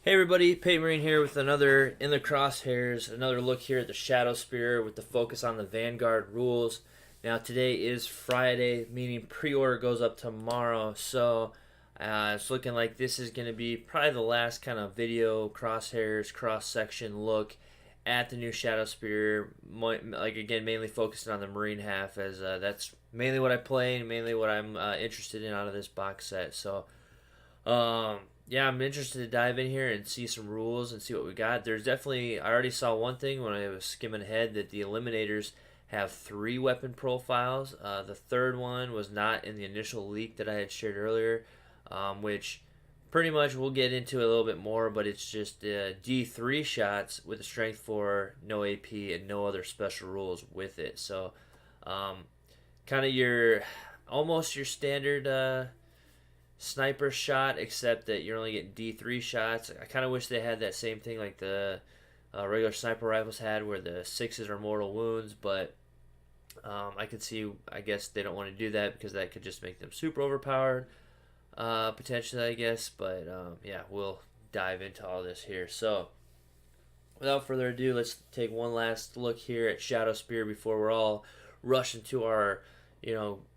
Hey everybody, Peyton Marine here with another In the Crosshairs, another look here at the Shadow Spear with the focus on the Vanguard rules. Now today is Friday, meaning pre-order goes up tomorrow, so it's looking like this is going to be probably the last kind of video Crosshairs cross-section look at the new Shadow Spear, like again mainly focusing on the Marine half, as that's mainly what I play and mainly what I'm interested in out of this box set. So yeah, I'm interested to dive in here and see some rules and see what we got. There's definitely, I already saw one thing when I was skimming ahead, that the Eliminators have 3 weapon profiles. The third one was not in the initial leak that I had shared earlier, which pretty much we'll get into a little bit more, but it's just D3 shots with a strength 4, no AP, and no other special rules with it. So kind of your, almost your standard sniper shot, except that you're only getting D3 shots. I kind of wish they had that same thing like the regular sniper rifles had, where the 6s are mortal wounds, but I could see, I guess they don't want to do that because that could just make them super overpowered, potentially, I guess. But yeah, we'll dive into all this here. So without further ado, let's take one last look here at Shadow Spear before we're all rushing to our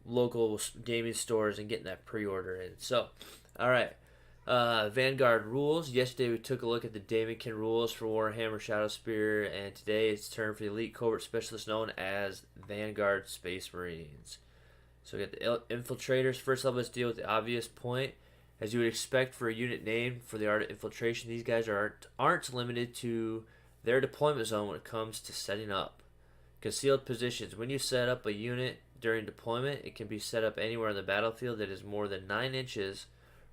local gaming stores and getting that pre-order in. So, alright, Vanguard rules. Yesterday we took a look at the Damonkin rules for Warhammer Shadow Spear, and today it's turn for the Elite Covert Specialist known as Vanguard Space Marines. So we got the Infiltrators. First up, let's deal with the obvious point. As you would expect for a unit named for the art of infiltration, these guys aren't limited to their deployment zone when it comes to setting up. Concealed positions. When you set up a unit during deployment, it can be set up anywhere on the battlefield that is more than 9 inches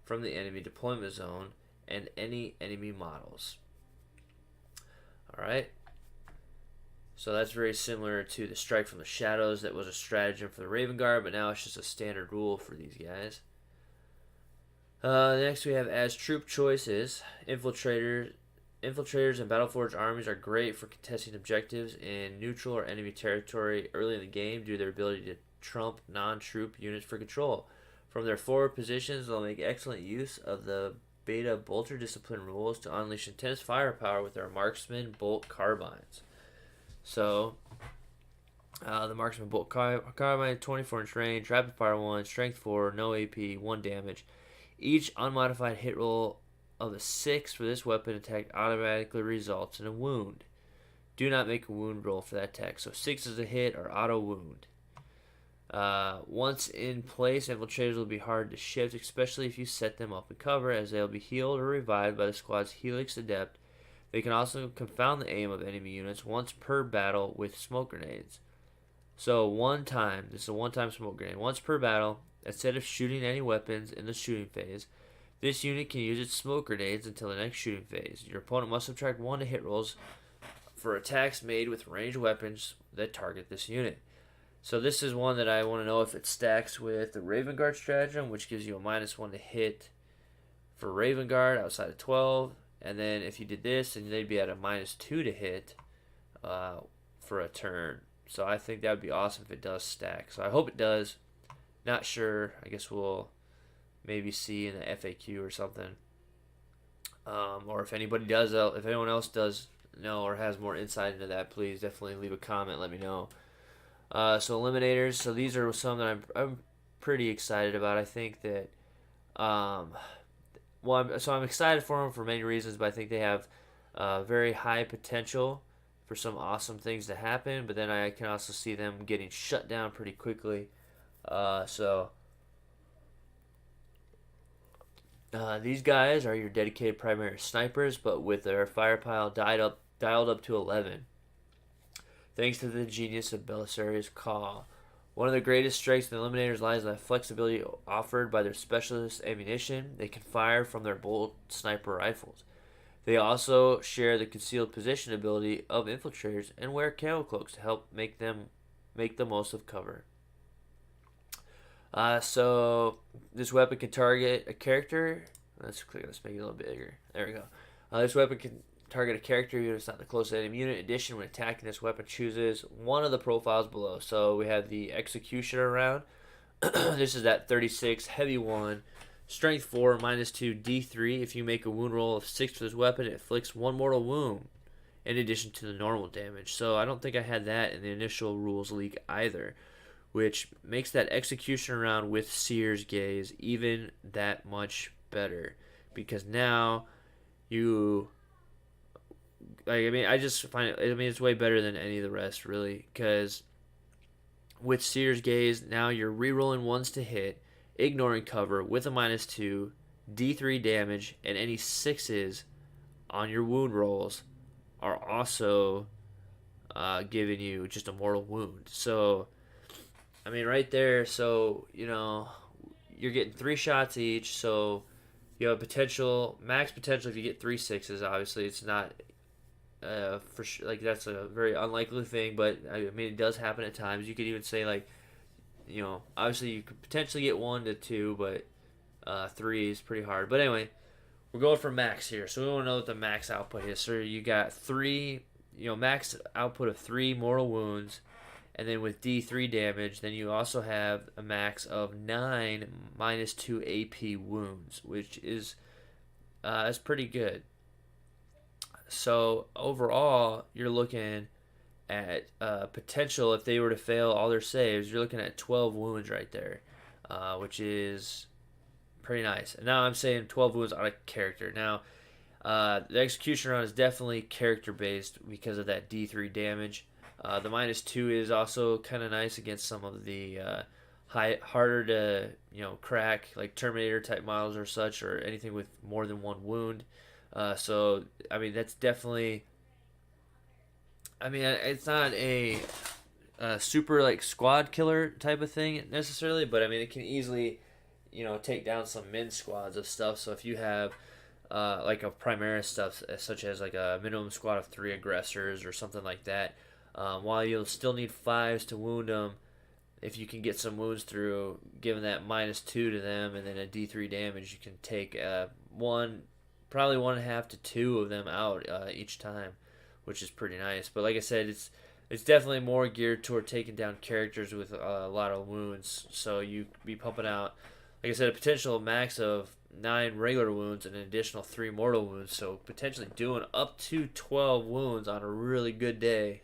from the enemy deployment zone and any enemy models. Alright, so that's very similar to the Strike from the Shadows. That was a stratagem for the Raven Guard, but now it's just a standard rule for these guys. Next we have as troop choices. Infiltrators and Battleforged armies are great for contesting objectives in neutral or enemy territory early in the game due to their ability to trump non-troop units for control. From their forward positions, they'll make excellent use of the Beta Bolter Discipline rules to unleash intense firepower with their Marksman Bolt Carbines. So, the Marksman Bolt Carbine, 24-inch range, rapid fire 1, strength 4, no AP, 1 damage. Each unmodified hit roll of a 6 for this weapon attack automatically results in a wound. Do not make a wound roll for that attack. So 6 is a hit or auto wound. Once in place, infiltrators will be hard to shift, especially if you set them up in cover, as they'll be healed or revived by the squad's Helix Adept. They can also confound the aim of enemy units once per battle with smoke grenades. So this is a one-time smoke grenade. Once per battle, instead of shooting any weapons in the shooting phase, this unit can use its smoke grenades until the next shooting phase. Your opponent must subtract 1 to hit rolls for attacks made with ranged weapons that target this unit. So this is one that I want to know if it stacks with the Raven Guard stratagem, which gives you a -1 to hit for Raven Guard outside of 12. And then if you did this, then they'd be at a -2 to hit for a turn. So I think that would be awesome if it does stack. So I hope it does. Not sure. I guess we'll maybe see in the FAQ or something, or if anybody does, if anyone else does know or has more insight into that, please definitely leave a comment, let me know. So Eliminators, so these are some that I'm pretty excited about. I think that I'm excited for them for many reasons, but I think they have very high potential for some awesome things to happen, but then I can also see them getting shut down pretty quickly. These guys are your dedicated primary snipers, but with their firepower dialed up to 11. Thanks to the genius of Belisarius' Call. One of the greatest strengths in the Eliminators lies in the flexibility offered by their specialist ammunition. They can fire from their bolt sniper rifles. They also share the concealed position ability of Infiltrators and wear camo cloaks to help make the most of cover. So this weapon can target a character. Let's make it a little bigger. There we go. This weapon can target a character unit. It's not the closest enemy unit. In addition, when attacking, this weapon chooses one of the profiles below. So we have the Executioner round. This is that 36 heavy one Strength 4, -2, D3. If you make a wound roll of 6 for this weapon, it inflicts 1 mortal wound in addition to the normal damage. So I don't think I had that in the initial rules leak either, which makes that execution round with Seer's Gaze even that much better, because now you, I just find it, it's way better than any of the rest, really, because with Seer's Gaze, now you're rerolling ones to hit, ignoring cover with a -2, D3 damage, and any 6s on your wound rolls are also giving you just a mortal wound. So, right there, so, you're getting 3 shots each, so you have max potential if you get 3 6s. Obviously, it's not for sure, that's a very unlikely thing, but it does happen at times. You could even say, obviously you could potentially get 1 to 2, but 3 is pretty hard. But anyway, we're going for max here, so we want to know what the max output is. So you got 3, max output of 3 mortal wounds, and then with D3 damage, then you also have a max of 9 -2 AP wounds, which is pretty good. So overall, you're looking at potential, if they were to fail all their saves, you're looking at 12 wounds right there, which is pretty nice. And now I'm saying 12 wounds on a character. Now, the execution round is definitely character based because of that D3 damage. The -2 is also kind of nice against some of the harder to crack, like Terminator type models or such, or anything with more than 1 wound. So that's definitely. It's not a super squad killer type of thing necessarily, but it can easily, take down some min squads of stuff. So if you have a Primaris stuff, such as a minimum squad of 3 aggressors or something like that, while you'll still need 5s to wound them, if you can get some wounds through, giving that -2 to them and then a D3 damage, you can take probably 1.5 to 2 of them out each time, which is pretty nice. But like I said, it's definitely more geared toward taking down characters with a lot of wounds. So you be pumping out, like I said, a potential max of 9 regular wounds and an additional 3 mortal wounds. So potentially doing up to 12 wounds on a really good day,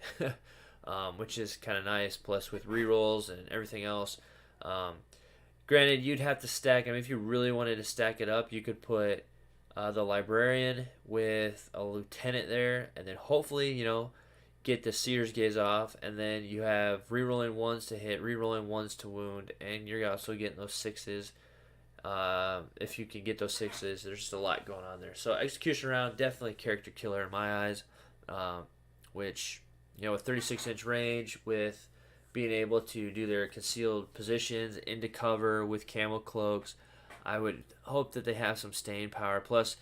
which is kind of nice. Plus with rerolls and everything else. Granted, you'd have to stack. If you really wanted to stack it up, you could put the librarian with a lieutenant there, and then hopefully get the Seer's Gaze off, and then you have rerolling 1s to hit, rerolling 1s to wound, and you're also getting those 6s. If you can get those 6s, there's just a lot going on there. So execution round, definitely a character killer in my eyes, which with 36-inch range, with being able to do their concealed positions into cover with camo cloaks, I would hope that they have some staying power. Plus,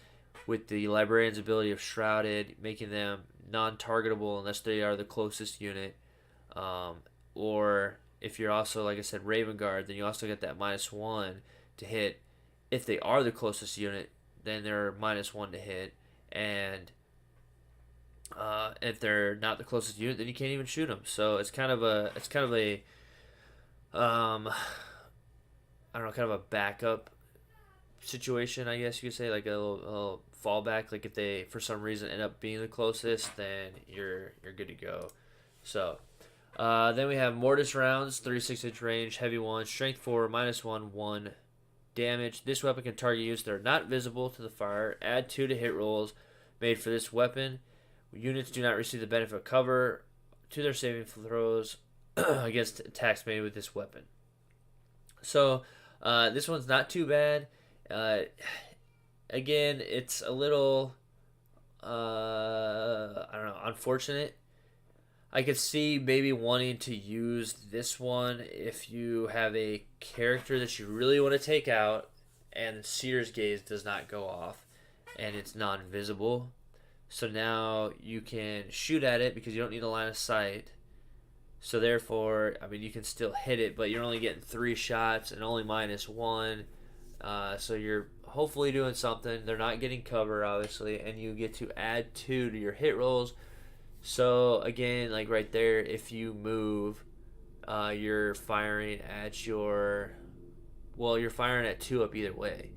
with the librarian's ability of Shrouded, making them non-targetable unless they are the closest unit. Or if you're also, like I said, Raven Guard, then you also get that -1 to hit. If they are the closest unit, then they're -1 to hit. And if they're not the closest unit, then you can't even shoot them. So it's kind of a kind of a backup situation, I guess you could say, like a little fallback. Like if they for some reason end up being the closest, then you're good to go. So then we have Mortis rounds, 36-inch range, heavy 1, strength 4, -1 damage. This weapon can target units that are not visible to the fire. Add 2 to hit rolls made for this weapon. Units do not receive the benefit of cover to their saving throws against attacks made with this weapon. So this one's not too bad. Again, it's a little, unfortunate. I could see maybe wanting to use this one if you have a character that you really want to take out and Seer's Gaze does not go off and it's non-visible. So now you can shoot at it because you don't need a line of sight. So therefore, you can still hit it, but you're only getting 3 shots and only -1. So you're hopefully doing something. They're not getting cover, obviously, and you get to add 2 to your hit rolls. So again, like right there, if you move, you're firing at you're firing at 2 up either way.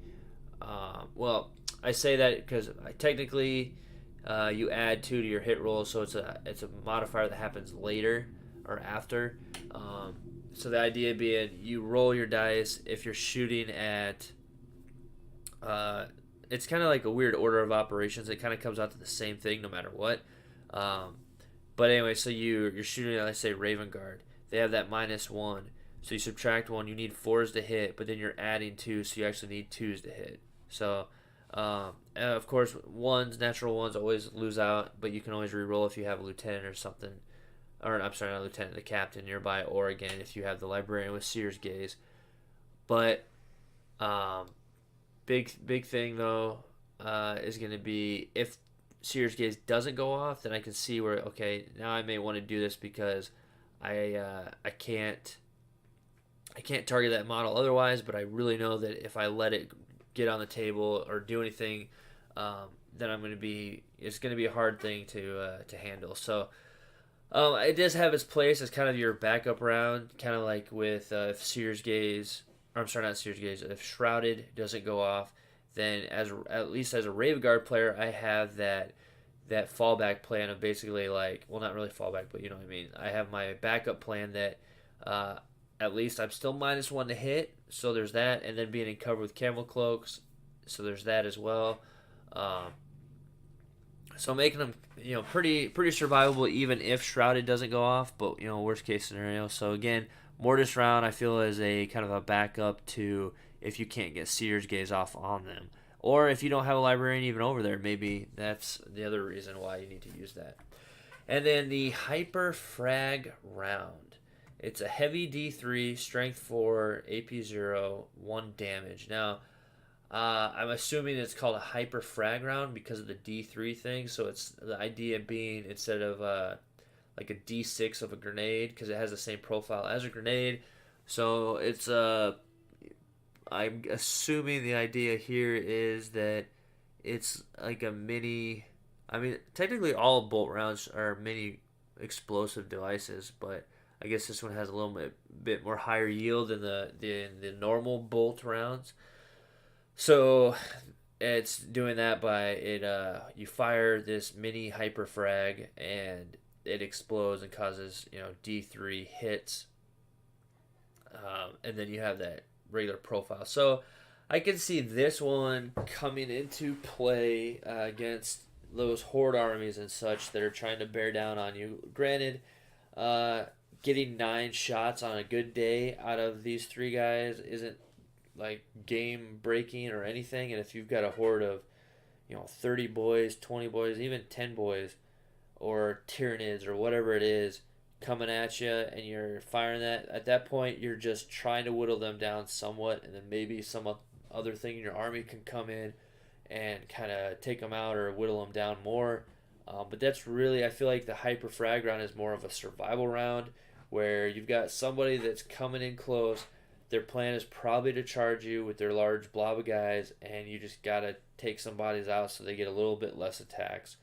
Well, I say that because technically you add 2 to your hit roll, so it's a modifier that happens later or after. So the idea being you roll your dice if you're shooting at. It's kind of like a weird order of operations. It kind of comes out to the same thing no matter what. Um, but anyway, so you're shooting at, let's say, Raven Guard. They have that -1. So you subtract 1, you need 4s to hit, but then you're adding 2, so you actually need 2s to hit. So, and of course, natural ones always lose out, but you can always reroll if you have a lieutenant or something. Or, I'm sorry, not a lieutenant, the captain nearby, or again, if you have the librarian with Seer's Gaze. But, big thing, though, is going to be if Seer's Gaze doesn't go off, then I can see where, okay, now I may want to do this because I can't target that model otherwise, but I really know that if I let it get on the table or do anything, then it's going to be a hard thing to handle. So it does have its place as kind of your backup round, kind of like with if Seer's Gaze, or I'm sorry, not Seer's Gaze, if Shrouded doesn't go off, then at least as a Rave Guard player, I have that fallback plan of basically like, well, not really fallback, but you know what I mean. I have my backup plan that at least I'm still -1 to hit, so there's that, and then being in cover with camel cloaks, so there's that as well. So making them, pretty survivable even if Shrouded doesn't go off, but worst case scenario. So again, Mortis round I feel is a kind of a backup to if you can't get Seer's Gaze off on them, or if you don't have a librarian even over there, maybe that's the other reason why you need to use that. And then the Hyperfrag round. It's a heavy D3, strength 4, AP 0, 1 damage. Now, I'm assuming it's called a Hyperfrag round because of the D3 thing. So it's the idea being instead of like a D6 of a grenade, because it has the same profile as a grenade. So it's I'm assuming the idea here is that it's like a mini. I mean, technically all bolt rounds are mini explosive devices, but I guess this one has a little bit more higher yield than the normal bolt rounds. So it's doing that by you fire this mini hyperfrag and it explodes and causes D3 hits, and then you have that regular profile. So I can see this one coming into play against those horde armies and such that are trying to bear down on you. Granted, getting 9 shots on a good day out of these 3 guys isn't like game breaking or anything, and if you've got a horde of 30 boys, 20 boys, even 10 boys or Tyranids or whatever it is coming at you and you're firing that, at that point you're just trying to whittle them down somewhat, and then maybe some other thing in your army can come in and kind of take them out or whittle them down more. But that's really, I feel like the hyperfrag round is more of a survival round where you've got somebody that's coming in close. Their plan is probably to charge you with their large blob of guys, and you just got to take some bodies out so they get a little bit less attacks.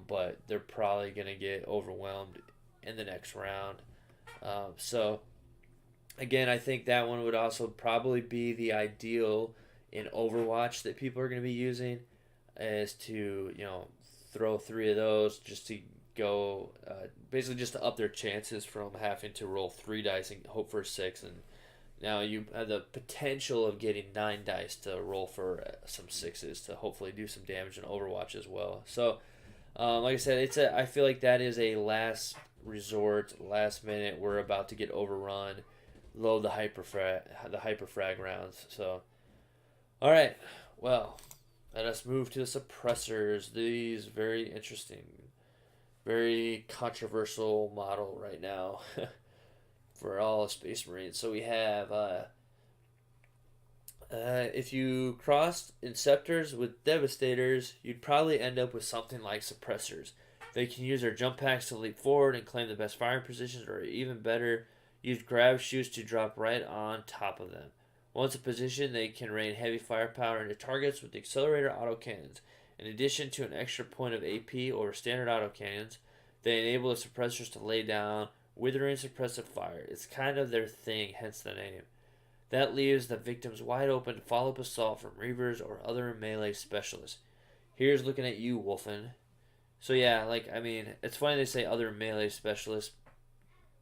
But they're probably going to get overwhelmed in the next round. So, again, I think that one would also probably be the ideal in Overwatch that people are going to be using, is to, throw 3 of those just to go, basically just to up their chances from having to roll 3 dice and hope for 6, and now you have the potential of getting 9 dice to roll for some 6s to hopefully do some damage in Overwatch as well. So, like I said, I feel like that is a last resort, last minute. We're about to get overrun. Load the hyperfrag rounds. So, all right. Well, let us move to the suppressors. These very interesting, very controversial model right now. For all Space Marines. So we have, if you crossed Inceptors with Devastators, you'd probably end up with something like Suppressors. They can use their jump packs to leap forward and claim the best firing positions, or even better, use grab shoots to drop right on top of them. Once in position, they can rain heavy firepower into targets with the accelerator autocannons. In addition to an extra point of AP over standard autocannons, they enable the suppressors to lay down withering suppressive fire. It's kind of their thing, hence the name. That leaves the victims wide open to follow up assault from Reavers or other melee specialists. Here's looking at you, Wolfen. So yeah, like, I mean, it's funny they say other melee specialists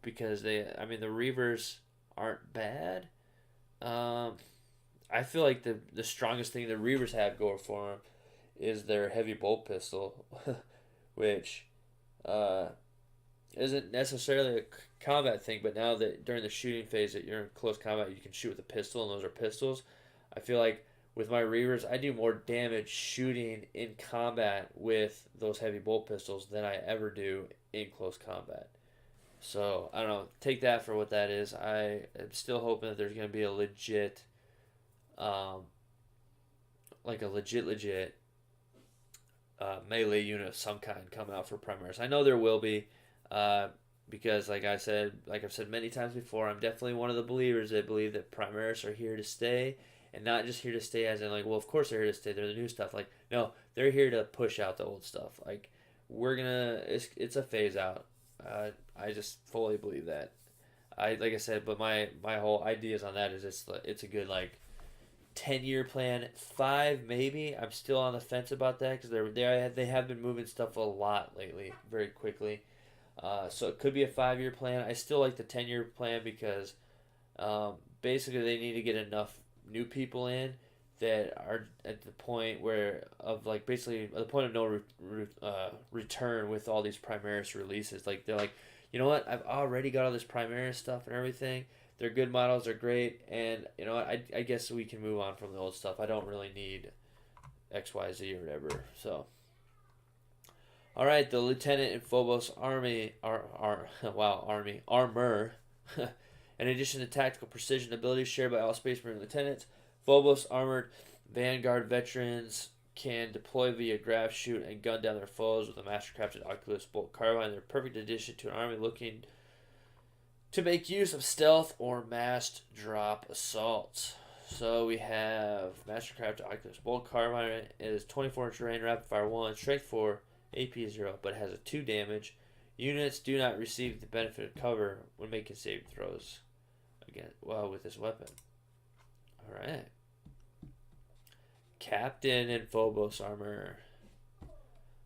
because the Reavers aren't bad. I feel like the strongest thing the Reavers have going for them is their heavy bolt pistol, which isn't necessarily a combat thing, but now that during the shooting phase that you're in close combat, you can shoot with a pistol, and those are pistols. I feel like with my Reavers, I do more damage shooting in combat with those heavy bolt pistols than I ever do in close combat. So, I don't know. Take that for what that is. I am still hoping that there's going to be a legit, legit melee unit of some kind coming out for Primaris. I know there will be, because like I've said many times before, I'm definitely one of the believers that believe that Primaris are here to stay, and not just here to stay as in like, well, of course they're here to stay. They're the new stuff. Like, no, they're here to push out the old stuff. Like, it's a phase out. I just fully believe that. Like I said, but my whole ideas on that is it's a good like 10-year plan, 5 maybe. I'm still on the fence about that because they have been moving stuff a lot lately, very quickly. So it could be a 5-year plan. I still like the 10-year plan because basically they need to get enough new people in that are at the point basically at the point of no return with all these Primaris releases. Like, they're like, you know what? I've already got all this Primaris stuff and everything. They're good models. They're great. And, you know what? I guess we can move on from the old stuff. I don't really need X, Y, Z or whatever. So, all right. The Lieutenant in Phobos armor. In addition to tactical precision abilities shared by all Space Marine lieutenants, Phobos armored Vanguard veterans can deploy via graph, shoot, and gun down their foes with a mastercrafted Oculus Bolt Carbine. They're a perfect addition to an army looking to make use of stealth or massed drop assaults. So we have mastercrafted Oculus Bolt Carbine. It is 24-inch range, rapid fire 1, strength 4, AP 0, but has a 2 damage. Units do not receive the benefit of cover when making saving throws with this weapon. Alright. Captain in Phobos armor.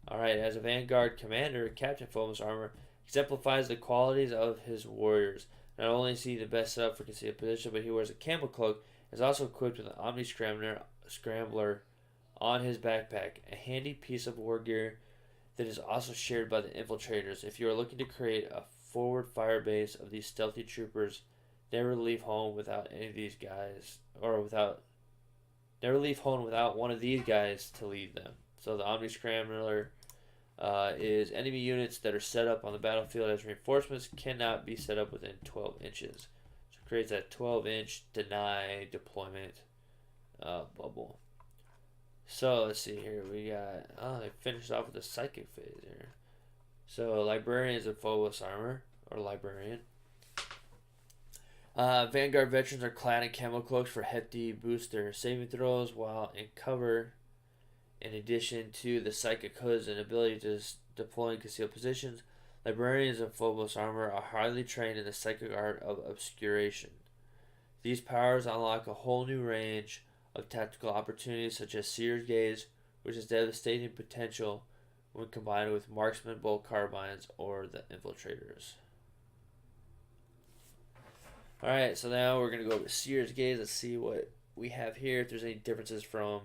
Alright, as a Vanguard commander, Captain Phobos armor exemplifies the qualities of his warriors. Not only is he the best setup for concealed position, but he wears a camel cloak and is also equipped with an Omni Scrambler on his backpack, a handy piece of war gear that is also shared by the Infiltrators. If you are looking to create a forward fire base of these stealthy troopers, never leave home without any of these guys, never leave home without one of these guys to lead them. So the Omni Scrambler is enemy units that are set up on the battlefield as reinforcements cannot be set up within 12 inches. So it creates that 12-inch deny deployment bubble. So let's see here. We got they finished off with the psychic phase here. So librarians of Phobos armor, or librarian. Vanguard veterans are clad in camo cloaks for hefty booster saving throws while in cover. In addition to the psychic hoods and ability to deploy in concealed positions, librarians of Phobos armor are highly trained in the psychic art of obscuration. These powers unlock a whole new range of tactical opportunities such as Seer's Gaze, which is devastating potential when combined with marksman bolt carbines or the Infiltrators. Alright, so now we're going to go to Seer's Gaze. Let's see what we have here, if there's any differences from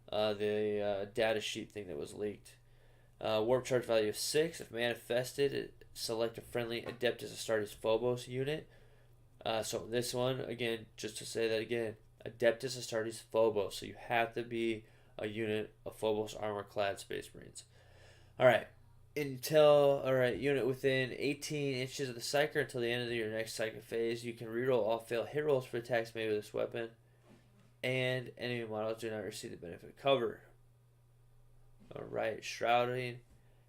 the data sheet thing that was leaked. Warp charge value of 6. If manifested, select a friendly Adeptus Astartes Phobos unit. So this one, again, just to say that again, Adeptus Astartes Phobos. So you have to be a unit of Phobos armor-clad Space Marines. Alright. Unit within 18 inches of the Psyker until the end of your next Psychic phase. You can reroll all failed hit rolls for attacks made with this weapon. And enemy models do not receive the benefit of cover. Alright, Shrouding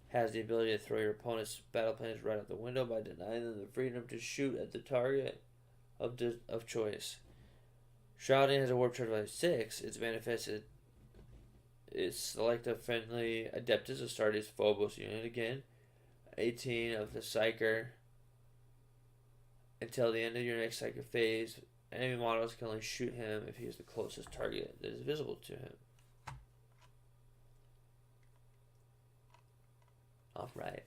has the ability to throw your opponent's battle plans right out the window by denying them the freedom to shoot at the target of choice. Shrouding has a warp charge value of 6. It's manifested. Select a friendly Adeptus Astartes Phobos unit again. 18 of the Psyker until the end of your next Psychic phase. Enemy models can only shoot him if he is the closest target that is visible to him. Alright.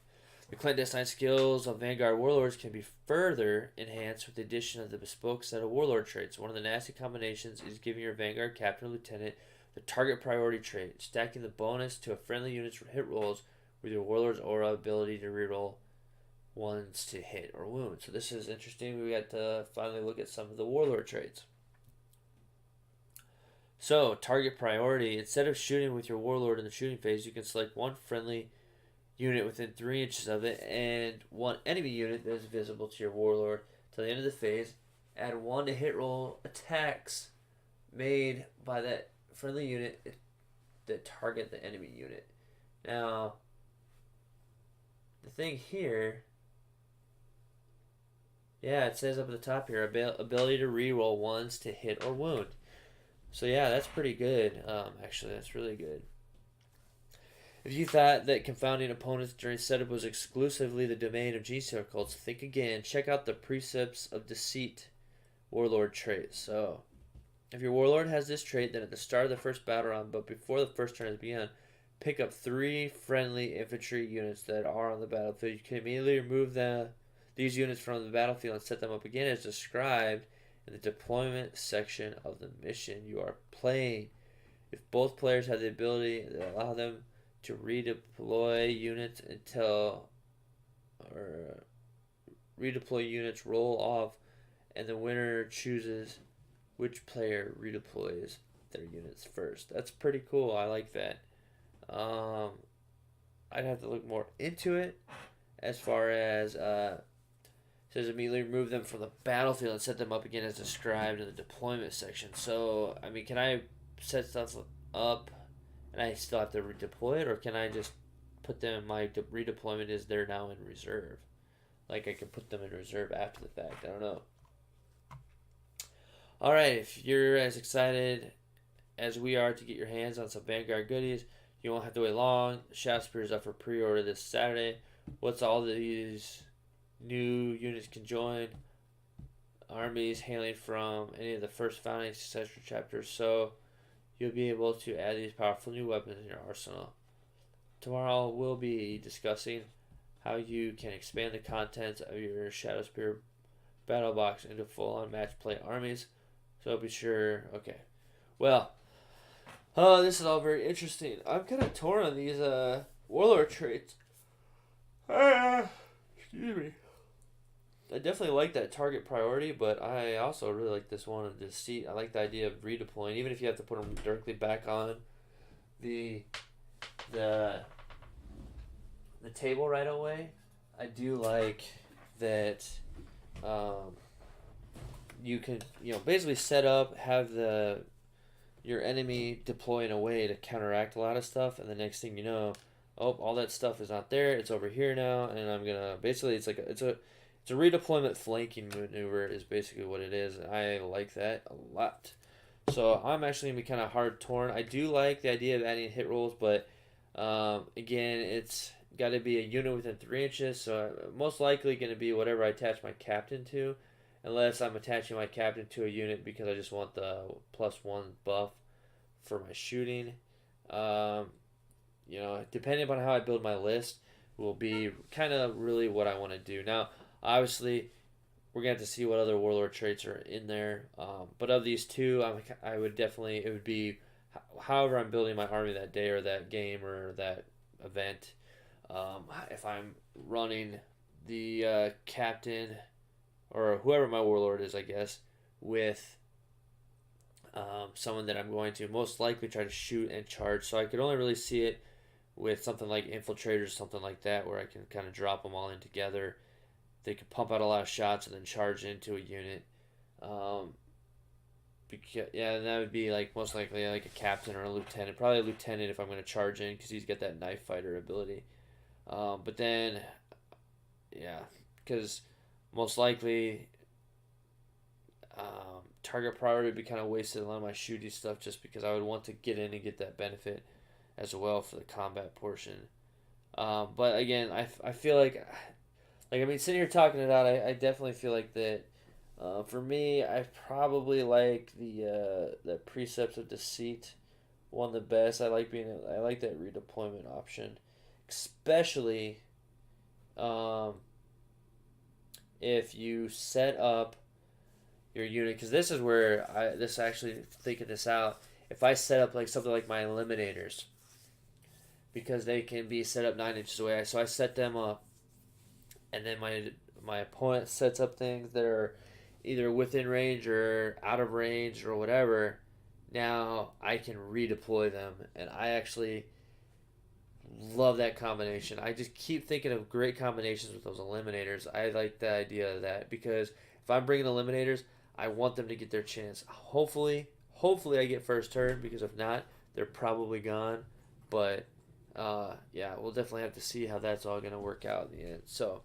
The clandestine skills of Vanguard warlords can be further enhanced with the addition of the bespoke set of warlord traits. One of the nasty combinations is giving your Vanguard captain or lieutenant the target priority trait, stacking the bonus to a friendly unit's hit rolls with your warlord's aura ability to reroll ones to hit or wound. So this is interesting. We got to finally look at some of the warlord traits. So, target priority. Instead of shooting with your warlord in the shooting phase, you can select one friendly unit within 3 inches of it and one enemy unit that is visible to your warlord till the end of the phase. Add 1 to hit roll attacks made by that friendly unit that target the enemy unit. Now, the thing here, yeah, it says up at the top here, ability to reroll ones to hit or wound. So yeah, that's pretty good. Actually, that's really good. If you thought that confounding opponents during setup was exclusively the domain of GCR cults, think again. Check out the Precepts of Deceit warlord trait. So, if your warlord has this trait, then at the start of the first battle round, but before the first turn has begun, pick up 3 friendly infantry units that are on the battlefield. You can immediately remove these units from the battlefield and set them up again as described in the deployment section of the mission you are playing. If both players have the ability to allow them to redeploy units redeploy units roll off, and the winner chooses which player redeploys their units first. That's pretty cool. I like that. I'd have to look more into it as far as says immediately remove them from the battlefield and set them up again as described in the deployment section. So, I mean, can I set stuff up and I still have to redeploy it, or can I just put them, my redeployment is there now in reserve? Like, I can put them in reserve after the fact. I don't know. Alright, if you're as excited as we are to get your hands on some Vanguard goodies, you won't have to wait long. The Shaft Spear is up for pre-order this Saturday. What's all these new units can join? Armies hailing from any of the first founding successor chapters, so you'll be able to add these powerful new weapons in your arsenal. Tomorrow we'll be discussing how you can expand the contents of your Shadow Spear battle box into full-on match play armies. So be sure. Okay. Well, this is all very interesting. I'm kind of torn on these warlord traits. Excuse me. I definitely like that target priority, but I also really like this one of deceit. I like the idea of redeploying, even if you have to put them directly back on the table right away. I do like that you can, basically set up, have your enemy deploy in a way to counteract a lot of stuff, and the next thing you know, all that stuff is not there. It's over here now, and I'm gonna basically it's a redeployment flanking maneuver is basically what it is. I like that a lot. So I'm actually going to be kind of hard torn. I do like the idea of adding hit rolls, but again, it's got to be a unit within 3 inches. So I'm most likely going to be whatever I attach my captain to, unless I'm attaching my captain to a unit because I just want the +1 buff for my shooting. Depending upon how I build my list will be kind of really what I want to do. Now, obviously, we're going to have to see what other warlord traits are in there. But of these two, I would definitely, it would be however I'm building my army that day or that game or that event. If I'm running the captain or whoever my warlord is, I guess, with someone that I'm going to most likely try to shoot and charge. So I could only really see it with something like Infiltrators, something like that, where I can kind of drop them all in together. They could pump out a lot of shots and then charge into a unit. And that would be most likely like a captain or a lieutenant. Probably a lieutenant if I'm going to charge in because he's got that knife fighter ability. But then, because most likely target priority would be kind of wasted on my shooty stuff just because I would want to get in and get that benefit as well for the combat portion. But again, I feel like sitting here talking it out, I definitely feel like that For me, I probably like the Precepts of Deceit one the best. I like that redeployment option, especially um, if you set up your unit, because this is where this actually thinking this out. If I set up like something like my Eliminators, because they can be set up 9 inches away, so I set them up, and then my opponent sets up things that are either within range or out of range or whatever. Now I can redeploy them, and I actually love that combination. I just keep thinking of great combinations with those Eliminators. I like the idea of that because if I'm bringing Eliminators, I want them to get their chance. Hopefully I get first turn, because if not, they're probably gone. But yeah, we'll definitely have to see how that's all going to work out in the end. So,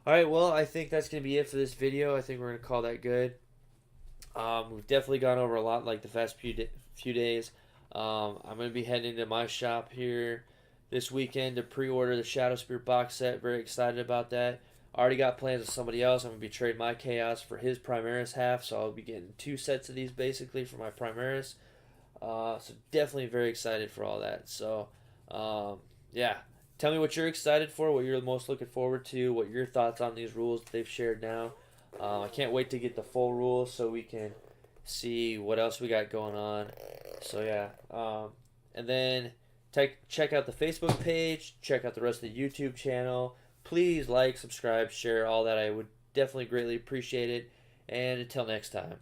all right, well, I think that's going to be it for this video. I think we're going to call that good. We've definitely gone over a lot like the past few days. I'm going to be heading into my shop here this weekend to pre-order the Shadow Spear box set. Very excited about that. Already got plans with somebody else. I'm going to be trading my Chaos for his Primaris half, so I'll be getting 2 sets of these basically for my Primaris. So definitely very excited for all that. So, yeah. Tell me what you're excited for, what you're most looking forward to, what your thoughts on these rules that they've shared now. I can't wait to get the full rules so we can see what else we got going on. So, yeah. And then check out the Facebook page. Check out the rest of the YouTube channel. Please like, subscribe, share, all that. I would definitely greatly appreciate it. And until next time.